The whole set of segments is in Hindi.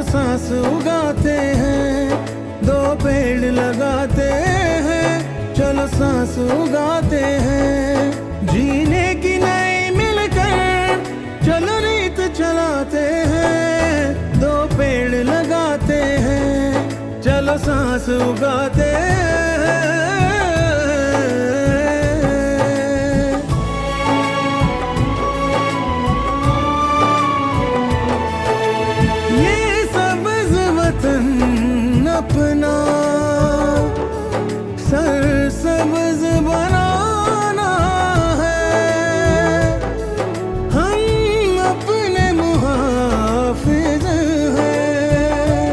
सांस उगाते हैं, दो पेड़ लगाते हैं, चलो सांस उगाते हैं। जीने की नई मिलकर चलो रीत चलाते हैं, दो पेड़ लगाते हैं, चलो सांस उगाते हैं। ये सब्ज़ वतन अपना सरसब्ज़ बनाना है, हम अपने मुहाफ़िज़ हैं,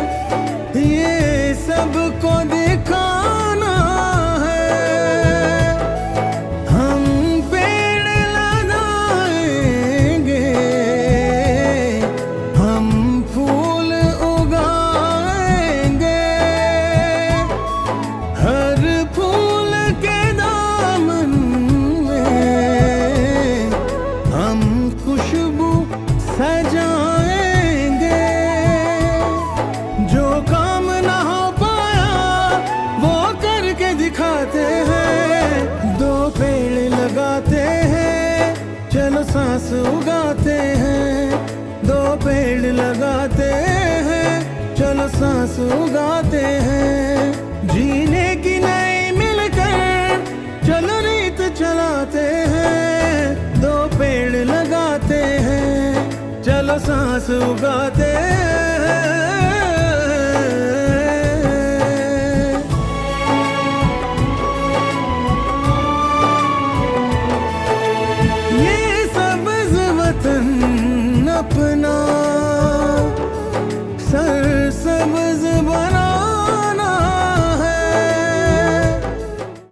ये सबको दिखाना है। हम पेड़ लगाएंगे, हम फूल उगाएंगे, हर फूल के दामन में हम खुशबू सजाएंगे। जो काम ना हो पाया वो करके दिखाते हैं, दो पेड़ लगाते हैं, चलो सांस उगाते हैं, दो पेड़ लगाते हैं, चलो सांस उगाते हैं। जीने की नई मिलकर चलो रीत चलाते हैं, दो पेड़ लगाते हैं, चलो सांस उगाते हैं।